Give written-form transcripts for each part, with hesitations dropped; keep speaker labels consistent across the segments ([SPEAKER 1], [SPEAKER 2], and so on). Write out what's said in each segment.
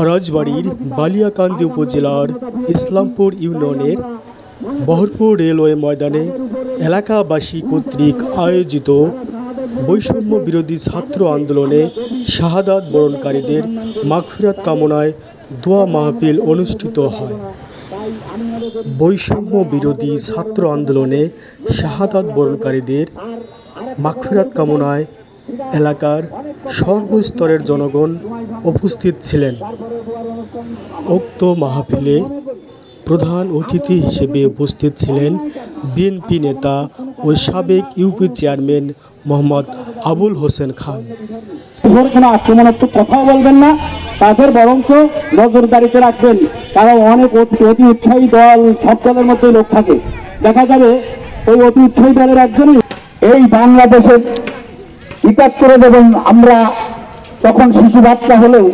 [SPEAKER 1] রাজবাড়ীর বালিয়াকান্দি উপজেলার ইসলামপুর ইউনিয়নের বহরপুর রেলওয়ে ময়দানে এলাকাবাসী কর্তৃক আয়োজিত বৈষম্য বিরোধী ছাত্র আন্দোলনে শাহাদাত বরণকারীদের মাগফিরাত কামনায় দোয়া মাহফিল অনুষ্ঠিত হয়। বৈষম্য বিরোধী ছাত্র আন্দোলনে শাহাদাত বরণকারীদের মাগফিরাত কামনায় এলাকার সর্বস্তরের জনগণ উপস্থিত ছিলেন। উক্ত মাহফিলে প্রধান অতিথি হিসেবে উপস্থিত ছিলেন বিএনপি নেতা ও সাবেক ইউপি চেয়ারম্যান মোহাম্মদ আবুল হোসেন খান।
[SPEAKER 2] কোনো আক্রমণাত্মক কথাও বলবেন না, তাদের বরঞ্চ নজরদারিতে রাখবেন। কারণ অনেক অতি উৎসাহী দল, সব দলের মধ্যে লোক থাকে, দেখা যাবে ওই অতি উৎসাহী দলের একজনই এই বাংলাদেশের ৭১ এবং আমরা তখন শিশু বাচ্চা হলেও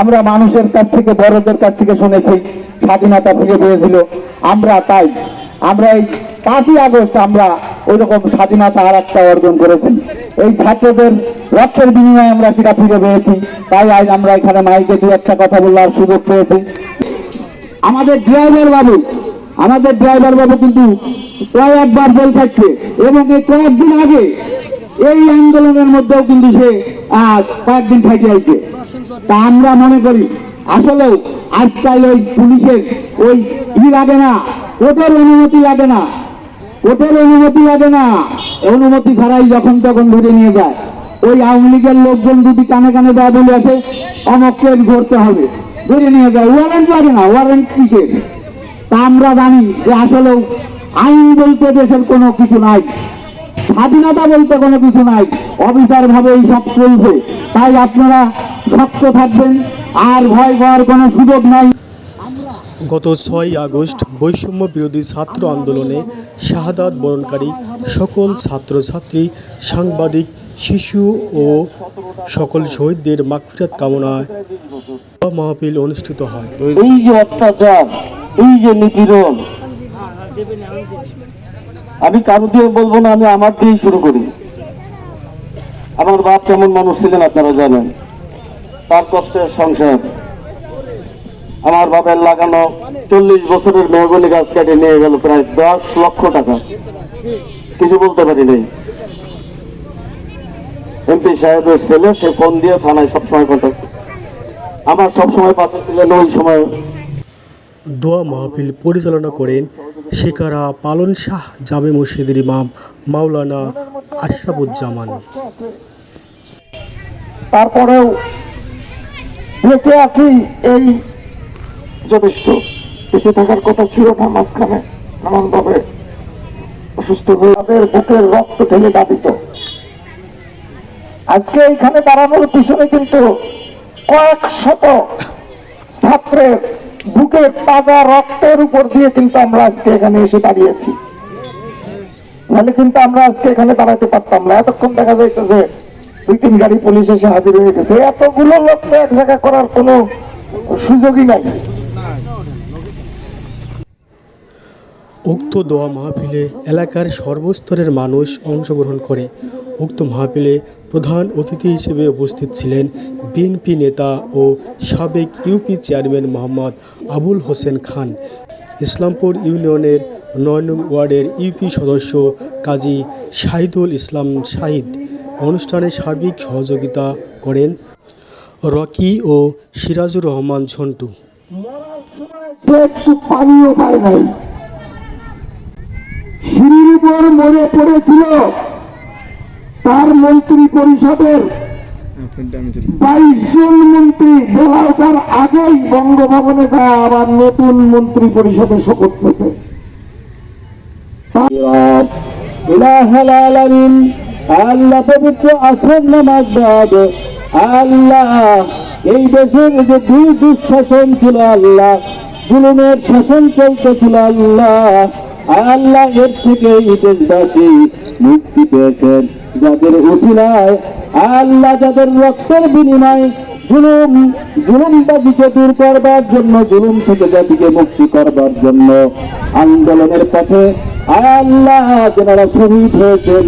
[SPEAKER 2] আমরা মানুষের কাছ থেকে, বড়দের কাছ থেকে শুনেছি স্বাধীনতা ফিরে পেয়েছিল। আমরা এই ৫ই আগস্ট আমরা ওই রকম স্বাধীনতা আর একটা অর্জন করেছি। এই ছাত্রদের রক্তের বিনিময়ে আমরা সেটা ফিরে পেয়েছি। তাই আজ আমরা এখানে মাইকে দু একটা কথা বলার সুযোগ পেয়েছি। আমাদের ড্রাইভার বাবু কিন্তু কয়েকবার জেল থাকছে এবং এই কয়েকদিন আগে এই আন্দোলনের মধ্যেও কিন্তু সে কয়েকদিন থেকে আইছে। তা আমরা মনে করি আসলেও আজকাল ওই পুলিশের ওই লাগে না, কোর্টের অনুমতি লাগে না, অনুমতি ছাড়াই যখন তখন ধরে নিয়ে যায়। ওই আওয়ামী লীগের লোকজন যদি কানে কানে দেওয়া বলে আসে অমককে ধরতে হবে, ধরে নিয়ে যায়, ওয়ারেন্ট লাগে না, ওয়ারেন্ট কিসের? তা আমরা জানি যে আসলেও আইন বলতে দেশের কোনো কিছু নাই, স্বাধীনতা বলতে কোনো কিছু নাই, অবিচার ভাবে এই সব চলছে। তাই আপনারা শক্ত থাকবেন, আর ভয় পাওয়ার কোনো সুযোগ নাই।
[SPEAKER 1] গত ৬ আগস্ট বৈষম্য বিরোধী ছাত্র আন্দোলনে শাহাদাত বরণকারী সকল ছাত্রছাত্রী, সাংবাদিক, শিশু ও সকল শহীদদের মাগফিরাত কামনায় মাহফিল অনুষ্ঠিত হয়।
[SPEAKER 2] এই যে অত্যাচার, এই যে নিপীড়ন, আমি কারো দিয়ে বলবো না, আমি আমার দিয়েই শুরু করি। আমার বাপ কেমন মানুষ ছিলেন আপনারা জানেন, তার কষ্টের সংসার। আমার বাপের লাগানো ৪০ বছরের মেহগনি গাছ কেটে নিয়ে গেল প্রায় ১০ লক্ষ টাকা, কিছু বলতে পারি নাই। এমপি সাহেবের ছেলে, সে ফোন দিয়ে থানায় সবসময় কন্ট্যাক্ট, আমার সবসময় পাশে ছিলেন। ওই সময়
[SPEAKER 1] দোয়া মাহফিল পরিচালনা করেন শিকারা পালন শাহ জামে মসজিদের ইমাম মাওলানা আশরাফুজ্জামান।
[SPEAKER 2] তারপরেও বেঁচে আছি, এই যথেষ্ট। বেঁচে থাকার কথা ছিল না, মাঝখানে নানানভাবে অসুস্থ হয়ে তাদের বুকের রক্ত ঢেলে দাবিত। আজকে এইখানে দাঁড়ানোর পিছনে কিন্তু কয়েক শত ছাত্রের বুকে তাজা রক্তের উপর দিয়ে কিন্তু আমরা আজকে এখানে এসে দাঁড়িয়েছি। নাহলে কিন্তু আমরা আজকে এখানে দাঁড়াতে পারতাম না। এতক্ষণ দেখা যাইতেছে ২-৩ গাড়ি পুলিশ এসে হাজির হয়ে গেছে। এতগুলো লোককে এক জায়গায় করার কোনো সুযোগই নাই।
[SPEAKER 1] উক্ত দোয়া মাহফিলে এলাকার সর্বস্তরের মানুষ অংশগ্রহণ করে। উক্ত মাহফিলে প্রধান অতিথি হিসেবে উপস্থিত ছিলেন বিএনপি নেতা ও সাবেক ইউপি চেয়ারম্যান মোহাম্মদ আবুল হোসেন খান, ইসলামপুর ইউনিয়নের ৯ নং ওয়ার্ডের ইউপি সদস্য কাজী শাহিদুল ইসলাম শাহিদ। অনুষ্ঠানে সার্বিক সহযোগিতা করেন রকি ও সিরাজুর রহমান ঝন্টু।
[SPEAKER 2] পানিও পায় নাই, সিঁড়ির উপর মরে পড়েছিল। তার মন্ত্রী পরিষদের ২২ জন মন্ত্রী বলা ওঠার আগেই বঙ্গভবনে যায় আবার নতুন মন্ত্রী পরিষদে শপথ পেয়েছে। আল্লাহ পবিত্র আসর নামাজ বাদ, আল্লাহ এই দেশের যে দুঃশাসন ছিল, আল্লাহ জুলুমের শাসন চলতেছিল, আল্লাহ এর থেকে এই দেশবাসী মুক্তি পেয়েছেন যাদের উসিলায়, আল্লাহ যাদের রক্তের বিনিময়ে জুলুমবাজিকে দূর করবার জন্য, জুলুম থেকে জাতিকে মুক্তি করবার জন্য আন্দোলনের পথে আল্লাহ যারা শহীদ হয়েছেন,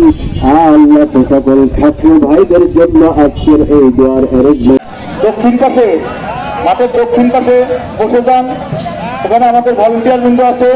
[SPEAKER 2] আল্লাহ সকল ছাত্র ভাইদের জন্য আজকের এই দোয়ার অ্যারেঞ্জমেন্ট। দক্ষিণ পাশে, মাঠের দক্ষিণ পাশে বসে যান। এখানে আমাদের ভলেন্টিয়ার বৃন্দ আছে।